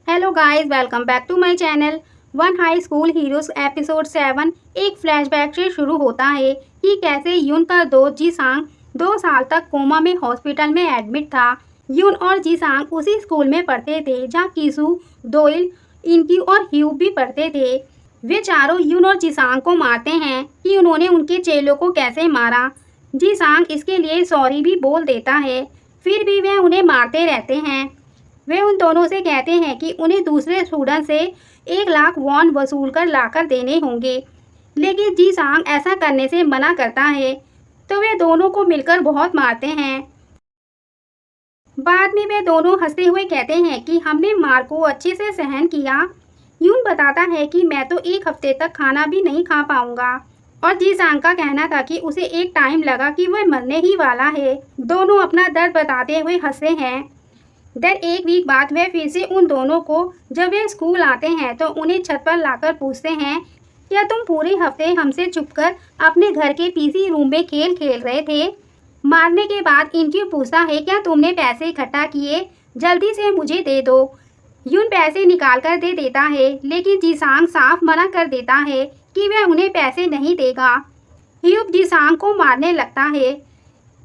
Hello guys, welcome back to my channel. One high school heroes episode 7 एक flashback से शुरू होता है कि कैसे यून का दोस्त जीसांग 2 साल तक कोमा में हॉस्पिटल में एडमिट था। यून और जीसांग उसी स्कूल में पढ़ते थे जहां कीसू, दोइल, इनकी और ह्यू भी पढ़ते थे। वे चारों यून और जीसांग को मारते हैं कि उन्होंने उनके चेलों को कैसे मारा। जीसांग इसके लिए सॉरी भी बोल देता है, फिर भी वे उन्हें मारते रहते हैं। वे उन दोनों से कहते हैं कि उन्हें दूसरे स्टूडेंट से 1 लाख वॉन वसूल कर लाकर देने होंगे, लेकिन जीसांग ऐसा करने से मना करता है, तो वे दोनों को मिलकर बहुत मारते हैं। बाद में वे दोनों हंसते हुए कहते हैं कि हमने मार को अच्छे से सहन किया। यून बताता है कि मैं तो 1 हफ्ते तक खाना भी नहीं खा पाऊंगा, और जीसांग का कहना था कि उसे एक टाइम लगा कि वह मरने ही वाला है। दोनों अपना दर्द बताते हुए हंसते हैं। देन एक वीक बाद वे फिर से उन दोनों को, जब वे स्कूल आते हैं तो उन्हें छत पर लाकर पूछते हैं, क्या तुम पूरे हफ्ते हमसे छुपकर अपने घर के पीसी रूम में खेल खेल रहे थे? मारने के बाद इनकी पूछता है, क्या तुमने पैसे इकट्ठा किए? जल्दी से मुझे दे दो। यून पैसे निकाल कर दे देता है, लेकिन जीसांग साफ मना कर देता है कि वह उन्हें पैसे नहीं देगा। ह्यूब जीसांग को मारने लगता है।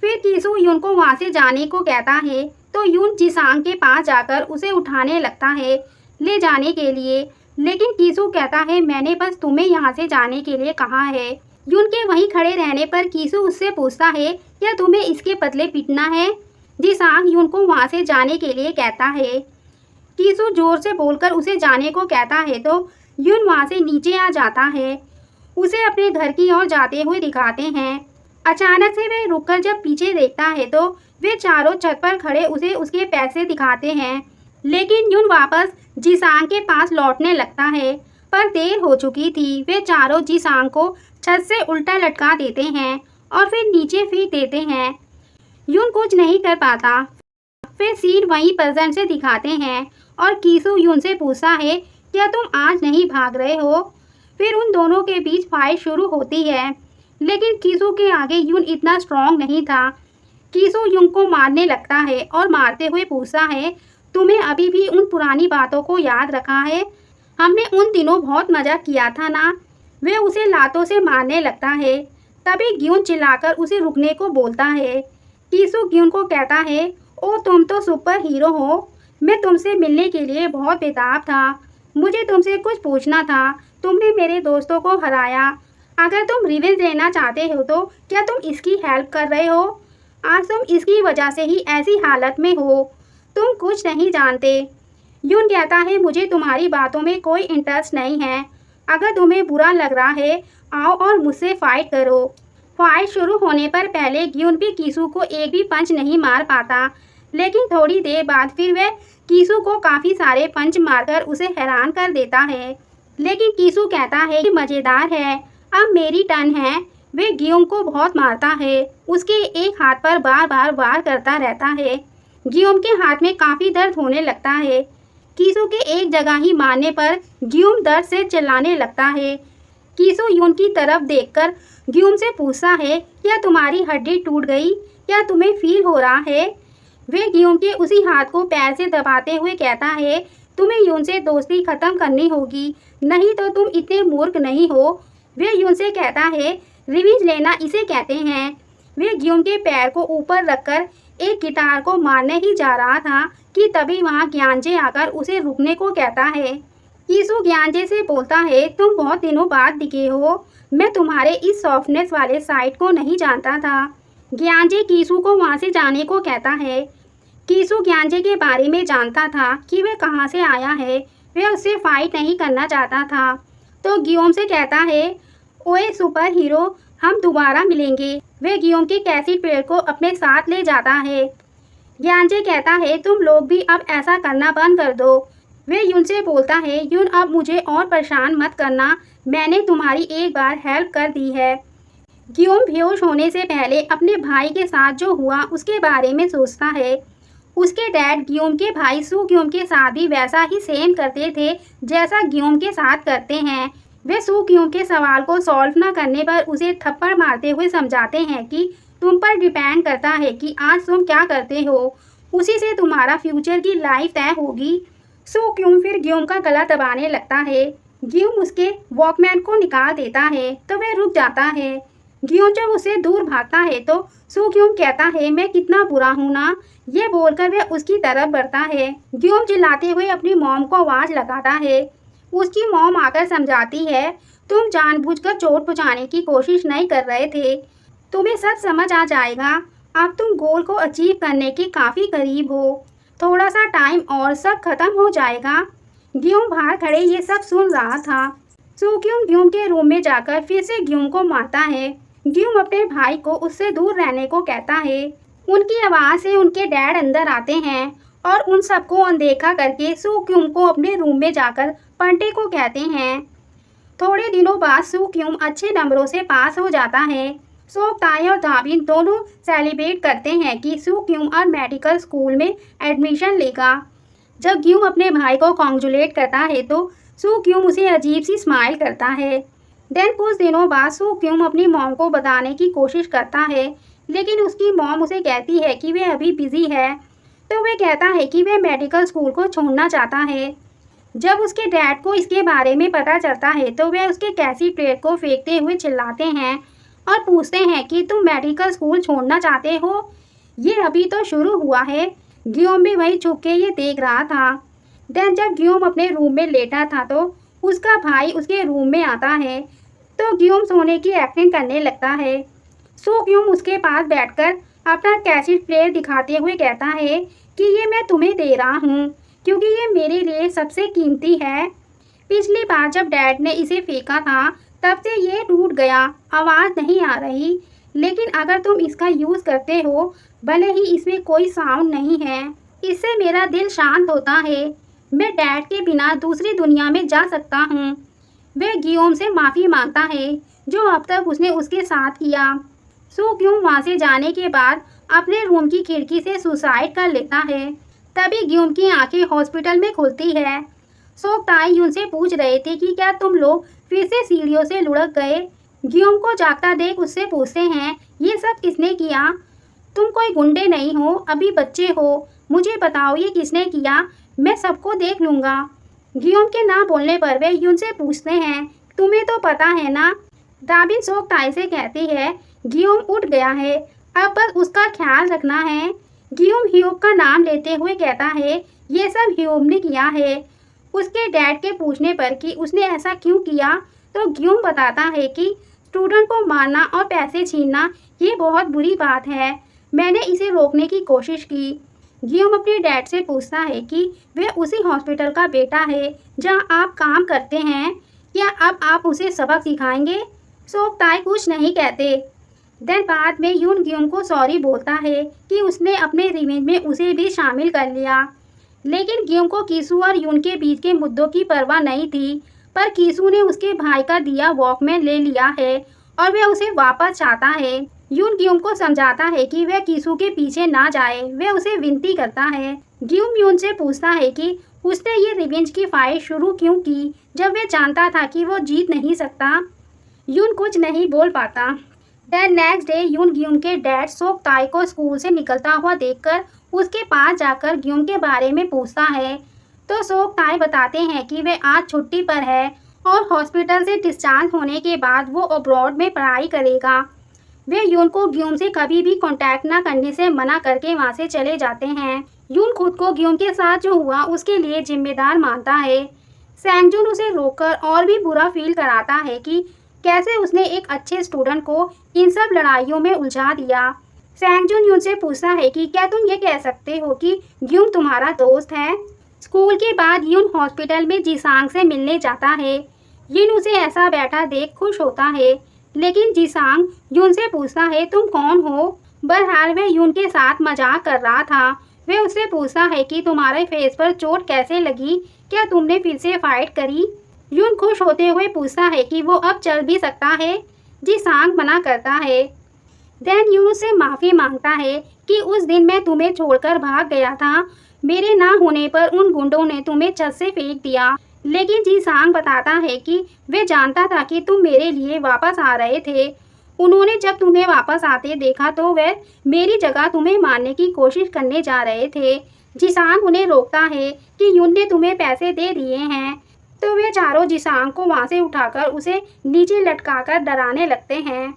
फिर कीसू यून को वहाँ से जाने को कहता है, तो यून जीसांग के पास जाकर उसे उठाने लगता है ले जाने के लिए, लेकिन कीसू कहता है, मैंने बस तुम्हें यहाँ से जाने के लिए कहा है। यून के वहीं खड़े रहने पर कीसू उससे पूछता है, क्या तुम्हें इसके बदले पीटना है? जीसांग यून को वहाँ से जाने के लिए कहता है। कीसू जोर से बोलकर उसे जाने को कहता है, तो यून वहाँ से नीचे आ जाता है। उसे अपने घर की ओर जाते हुए दिखाते हैं। अचानक से वह रुककर जब पीछे देखता है तो वे चारों छत पर खड़े उसे उसके पैसे दिखाते हैं, लेकिन यून वापस जीसांग के पास लौटने लगता है, पर देर हो चुकी थी। वे चारों जीसांग को छत से उल्टा लटका देते हैं और फिर नीचे फेंक देते हैं। यून कुछ नहीं कर पाता। फिर सीन वहीं प्रेजेंट से दिखाते हैं और कीसू यून से पूछता है, क्या तुम आज नहीं भाग रहे हो? फिर उन दोनों के बीच फाइट शुरू होती है, लेकिन कीसू के आगे यून इतना स्ट्रॉन्ग नहीं था। कीसू यून को मारने लगता है और मारते हुए पूछता है, तुम्हें अभी भी उन पुरानी बातों को याद रखा है? हमने उन दिनों बहुत मजा किया था ना? वे उसे लातों से मारने लगता है। तभी ग्यून चिल्लाकर उसे रुकने को बोलता है। कीसू ग्यून को कहता है, ओ तुम तो सुपर हीरो हो, मैं तुमसे मिलने के लिए बहुत बेताब था। मुझे तुमसे कुछ पूछना था। तुमने मेरे दोस्तों को हराया। अगर तुम रिवेंज लेना चाहते हो तो क्या तुम इसकी हेल्प कर रहे हो? आज तुम इसकी वजह से ही ऐसी हालत में हो। तुम कुछ नहीं जानते। यून कहता है, मुझे तुम्हारी बातों में कोई इंटरेस्ट नहीं है। अगर तुम्हें बुरा लग रहा है, आओ और मुझसे फाइट करो। फाइट शुरू होने पर पहले यून भी कीसू को एक भी पंच नहीं मार पाता, लेकिन थोड़ी देर बाद फिर वह कीसू को काफ़ी सारे पंच मारकर उसे हैरान कर देता है। लेकिन कीसू कहता है कि मज़ेदार है, अब मेरी टर्न है। वे गियोम को बहुत मारता है। उसके एक हाथ पर बार बार वार करता रहता है। गियोम के हाथ में काफ़ी दर्द होने लगता है। कीसू के एक जगह ही मारने पर गियोम दर्द से चिल्लाने लगता है। कीसू यून की तरफ देखकर गियोम से पूछता है, क्या तुम्हारी हड्डी टूट गई? क्या तुम्हें फील हो रहा है? वे गियोम के उसी हाथ को पैर से दबाते हुए कहता है, तुम्हें यून से दोस्ती खत्म करनी होगी, नहीं तो तुम इतने मूर्ख नहीं हो। वे यून से कहता है, रिवेंज लेना इसे कहते हैं। वे गियोम के पैर को ऊपर रखकर एक गिटार को मारने ही जा रहा था कि तभी वहाँ ज्ञानजे आकर उसे रुकने को कहता है। कीसू ज्ञानजे से बोलता है, तुम बहुत दिनों बाद दिखे हो। मैं तुम्हारे इस सॉफ्टनेस वाले साइड को नहीं जानता था। ज्ञानजे कीसू को वहाँ से जाने को कहता है। कीसू ज्ञानजे के बारे में जानता था कि वह कहाँ से आया है। वह उससे फाइट नहीं करना चाहता था, तो गियोम से कहता है, ओए सुपर हीरो, हम दोबारा मिलेंगे। वे गियोम के कैसेट प्लेयर को अपने साथ ले जाता है। ज्ञानजे कहता है, तुम लोग भी अब ऐसा करना बंद कर दो। वे यून से बोलता है, यून अब मुझे और परेशान मत करना, मैंने तुम्हारी एक बार हेल्प कर दी है। गियोम बेहोश होने से पहले अपने भाई के साथ जो हुआ उसके बारे में सोचता है। उसके डैड गियोम के भाई सू गियोम के साथ भी वैसा ही सेम करते थे जैसा गियोम के साथ करते हैं। वे सू गियोम के सवाल को सॉल्व न करने पर उसे थप्पड़ मारते हुए समझाते हैं कि तुम पर डिपेंड करता है कि आज तुम क्या करते हो, उसी से तुम्हारा फ्यूचर की लाइफ तय होगी। सो क्यूम फिर ग्यूम का गला दबाने लगता है। ग्यूम उसके वॉकमैन को निकाल देता है तो वह रुक जाता है। ग्यूम जब उसे दूर भागता है तो सो क्यूम कहता है मैं कितना बुरा हूँ ना। ये बोलकर वह उसकी तरफ बढ़ता है। ग्यूम चिल्लाते हुए अपनी मॉम को आवाज लगाता है। उसकी मॉम आकर समझाती है तुम जानबूझकर चोट पहुँचाने की कोशिश नहीं कर रहे थे, तुम्हें सब समझ आ जाएगा। अब तुम गोल को अचीव करने के काफ़ी करीब हो, थोड़ा सा टाइम और सब खत्म हो जाएगा। ग्यूम बाहर खड़े ये सब सुन रहा था। सो क्यूम ग्यूम के रूम में जाकर फिर से ग्यूम को मारता है। ग्यूम अपने भाई को उससे दूर रहने को कहता है। उनकी आवाज़ से उनके डैड अंदर आते हैं और उन सबको अनदेखा करके सो क्यूम को अपने रूम में जाकर पंटे को कहते हैं। थोड़े दिनों बाद सो क्यूम अच्छे नंबरों से पास हो जाता है। सो ताई और दाबिन दोनों सेलिब्रेट करते हैं कि सो क्यूम और मेडिकल स्कूल में एडमिशन लेगा। जब ग्यूम अपने भाई को कॉन्ग्रेचुलेट करता है तो सो क्यूम उसे अजीब सी स्माइल करता है। देन कुछ दिनों बाद सो क्यूम अपनी मॉम को बताने की कोशिश करता है, लेकिन उसकी मॉम उसे कहती है कि वह अभी बिजी है। तो वह कहता है कि वह मेडिकल स्कूल को छोड़ना चाहता है। जब उसके डैड को इसके बारे में पता चलता है तो वह उसके कैसी प्लेट को फेंकते हुए चिल्लाते हैं और पूछते हैं कि तुम मेडिकल स्कूल छोड़ना चाहते हो, ये अभी तो शुरू हुआ है। ग्यूम भी वहीं छुप के ये देख रहा था। देन जब ग्यूम अपने रूम में लेटा था तो उसका भाई उसके रूम में आता है तो ग्यूम सोने की एक्टिंग करने लगता है। सो ग्यूम उसके पास बैठकर अपना कैसेट प्लेयर दिखाते हुए कहता है कि ये मैं तुम्हें दे रहा हूँ क्योंकि ये मेरे लिए सबसे कीमती है। पिछली बार जब डैड ने इसे फेंका था तब से ये टूट गया, आवाज़ नहीं आ रही, लेकिन अगर तुम इसका यूज़ करते हो, भले ही इसमें कोई साउंड नहीं है, इससे मेरा दिल शांत होता है। मैं डैड के बिना दूसरी दुनिया में जा सकता हूँ। वह गियोम से माफ़ी मांगता है जो अब तक उसने उसके साथ किया। सो ग्यूम वहाँ से जाने के बाद अपने रूम की खिड़की से सुसाइड कर लेता है। तभी ग्यूम की आंखें हॉस्पिटल में खुलती है। सो ताई उनसे पूछ रहे थे कि क्या तुम लोग फिर से सीढ़ियों से लुढ़क गए। ग्यूम को जागता देख उससे पूछते हैं ये सब किसने किया। तुम कोई गुंडे नहीं हो, अभी बच्चे हो, मुझे बताओ ये किसने किया, मैं सबको देख लूँगा। ग्यूम के ना बोलने पर वे यून से पूछते हैं तुम्हें तो पता है ना। दाबिन सोक ताई से कहती है ग्यूम उठ गया है, अब बस उसका ख्याल रखना है। ग्यूम ह्यूब का नाम लेते हुए कहता है ये सब ह्यूब ने किया है। उसके डैड के पूछने पर कि उसने ऐसा क्यों किया तो ग्यूम बताता है कि स्टूडेंट को मारना और पैसे छीनना ये बहुत बुरी बात है, मैंने इसे रोकने की कोशिश की। ग्यूम अपने डैड से पूछता है कि वह उसी हॉस्पिटल का बेटा है जहां आप काम करते हैं, क्या अब आप उसे सबक सिखाएंगे। सोक ताई कुछ नहीं कहते। देन बाद में यून ग्यूम को सॉरी बोलता है कि उसने अपने रिवेंज में उसे भी शामिल कर लिया, लेकिन ग्यूम को कीसू और यून के बीच के मुद्दों की परवाह नहीं थी। पर कीसू ने उसके भाई का दिया वॉकमैन ले लिया है और वह उसे वापस चाहता है। यून ग्यूम को समझाता है कि वह कीसू के पीछे ना जाए, वह उसे विनती करता है। ग्यूम यून से पूछता है कि उसने ये रिवेंज की फाइट शुरू क्यों की जब वह जानता था कि वो जीत नहीं सकता। यून कुछ नहीं बोल पाता। देन नेक्स्ट डे यून ग्यूम के डैड सोक ताई को स्कूल से निकलता हुआ देखकर उसके पास जाकर ग्यूम के बारे में पूछता है तो सोक ताई बताते हैं कि वे आज छुट्टी पर है और हॉस्पिटल से डिस्चार्ज होने के बाद वो अब्रॉड में पढ़ाई करेगा। वे यून को ग्यूम से कभी भी कांटेक्ट न करने से मना करके वहाँ से चले जाते हैं। यून खुद को ग्यूम के साथ जो हुआ उसके लिए जिम्मेदार मानता है। सैंगजुन उसे रोककर और भी बुरा फील कराता है कि कैसे उसने एक अच्छे स्टूडेंट को इन सब लड़ाइयों में उलझा दिया। सैंगजुन यून से पूछता है कि क्या तुम ये कह सकते हो कि यून तुम्हारा दोस्त है। स्कूल के बाद यून हॉस्पिटल में जीसांग से मिलने जाता है। यून उसे ऐसा बैठा देख खुश होता है, लेकिन जीसांग यून से पूछता है तुम कौन हो। बहरहाल वह यून के साथ मजाक कर रहा था। वह उससे पूछता है कि तुम्हारे फेस पर चोट कैसे लगी, क्या तुमने फिर से फाइट करी। यून खुश होते हुए पूछता है कि वो अब चल भी सकता है। जीसांग मना करता है। देन यून उससे माफ़ी मांगता है कि उस दिन मैं तुम्हें छोड़कर भाग गया था, मेरे ना होने पर उन गुंडों ने तुम्हें छत से फेंक दिया। लेकिन जीसांग बताता है कि वे जानता था कि तुम मेरे लिए वापस आ रहे थे। उन्होंने जब तुम्हें वापस आते देखा तो वे मेरी जगह तुम्हें मारने की कोशिश करने जा रहे थे। जिसांग उन्हें रोकता है कि यून ने तुम्हें पैसे दे दिए हैं। तो वे चारों जिसांग को वहां से उठाकर उसे नीचे लटकाकर डराने लगते हैं।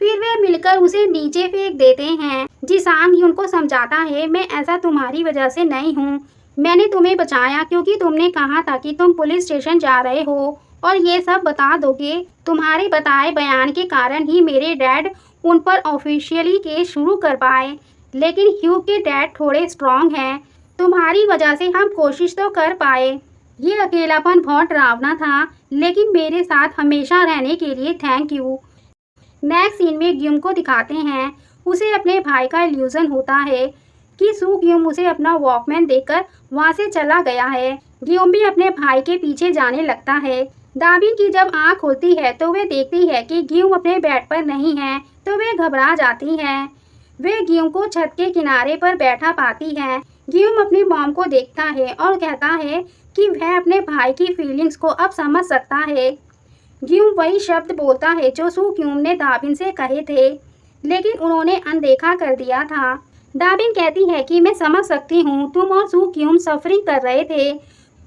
फिर वे मिलकर उसे नीचे फेंक देते हैं। जिसांग यून को समझाता है, मैं ऐसा तुम्हारी वजह से नहीं हूँ, मैंने तुम्हें बचाया क्योंकि तुमने कहा था कि तुम पुलिस स्टेशन जा रहे हो और ये सब बता दोगे। तुम्हारे बताए बयान के कारण ही मेरे डैड उन पर ऑफिशियली केस शुरू कर पाए, लेकिन ह्यू के डैड थोड़े स्ट्रांग हैं। तुम्हारी वजह से हम कोशिश तो कर पाए। ये अकेलापन बहुत डरावना था, लेकिन मेरे साथ हमेशा रहने के लिए थैंक यू। नेक्स्ट सीन में ग्यूम को दिखाते हैं, उसे अपने भाई का इल्यूजन होता है कि सू ग्यूम उसे अपना वॉकमैन देकर वहाँ से चला गया है। ग्यूम भी अपने भाई के पीछे जाने लगता है। दाबिन की जब आँख खुलती है तो वे देखती है कि ग्यूम अपने बेड पर नहीं है, तो वे घबरा जाती है। वे ग्यूम को छत के किनारे पर बैठा पाती है। ग्यूम अपनी मॉम को देखता है और कहता है कि वह अपने भाई की फीलिंग्स को अब समझ सकता है। ग्यूम वही शब्द बोलता है जो सू ग्यूम ने दाबिन से कहे थे, लेकिन उन्होंने अनदेखा कर दिया था। दाबिन कहती है कि मैं समझ सकती हूँ, तुम और सू ग्यूम सफरिंग कर रहे थे।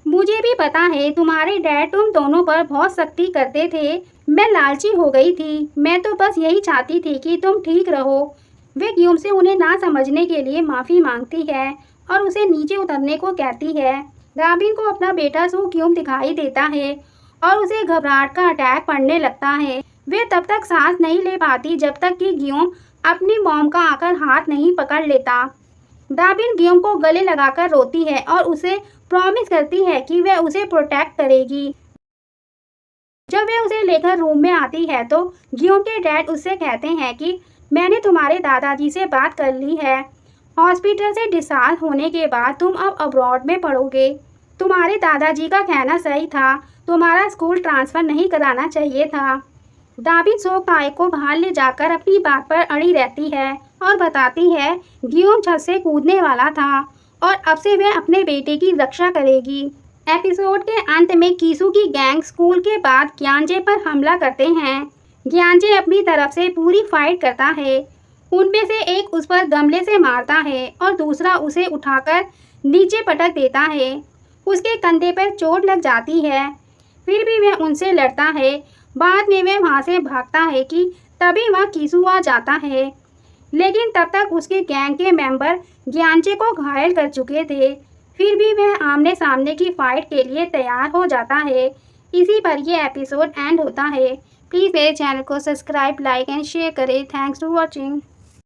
मुझे भी पता है तुम्हारे डैड तुम दोनों पर बहुत सख्ती करते थे। मैं लालची हो गई थी, मैं तो बस यही चाहती थी कि तुम ठीक रहो। वे ग्यूम से उन्हें ना समझने के लिए माफ़ी मांगती है और उसे नीचे उतरने को कहती है। दाबिन को अपना बेटा सू ग्यूम दिखाई देता है और उसे घबराहट का अटैक पड़ने लगता है। वे तब तक सांस नहीं ले पाती जब तक कि ग्यूम अपनी मॉम का आकर हाथ नहीं पकड़ लेता। दाबिन ग्यूम को गले लगाकर रोती है और उसे प्रॉमिस करती है कि वह उसे प्रोटेक्ट करेगी। जब वे उसे लेकर रूम में आती है तो ग्यूम के डैड उससे कहते हैं कि मैंने तुम्हारे दादाजी से बात कर ली है। हॉस्पिटल से डिस्चार्ज होने के बाद तुम अब अब्रॉड में पढ़ोगे। तुम्हारे दादाजी का कहना सही था, तुम्हारा स्कूल ट्रांसफ़र नहीं कराना चाहिए था। दाबिन सोक ताए को बाहर ले जाकर अपनी बात पर अड़ी रहती है और बताती है ग्यूम छत से कूदने वाला था और अब से वह अपने बेटे की रक्षा करेगी। एपिसोड के अंत में कीसू की गैंग स्कूल के बाद ग्यानजे पर हमला करते हैं। ग्यानजे अपनी तरफ से पूरी फाइट करता है। उनमें से एक उस पर गमले से मारता है और दूसरा उसे उठाकर नीचे पटक देता है। उसके कंधे पर चोट लग जाती है, फिर भी वह उनसे लड़ता है। बाद में वह वहाँ से भागता है कि तभी वहाँ कीसू आ जाता है, लेकिन तब तक उसके गैंग के मेंबर ग्यानजे को घायल कर चुके थे। फिर भी वह आमने सामने की फाइट के लिए तैयार हो जाता है। इसी पर यह एपिसोड एंड होता है। प्लीज़ मेरे चैनल को सब्सक्राइब, लाइक एंड शेयर करें। Thanks for watching.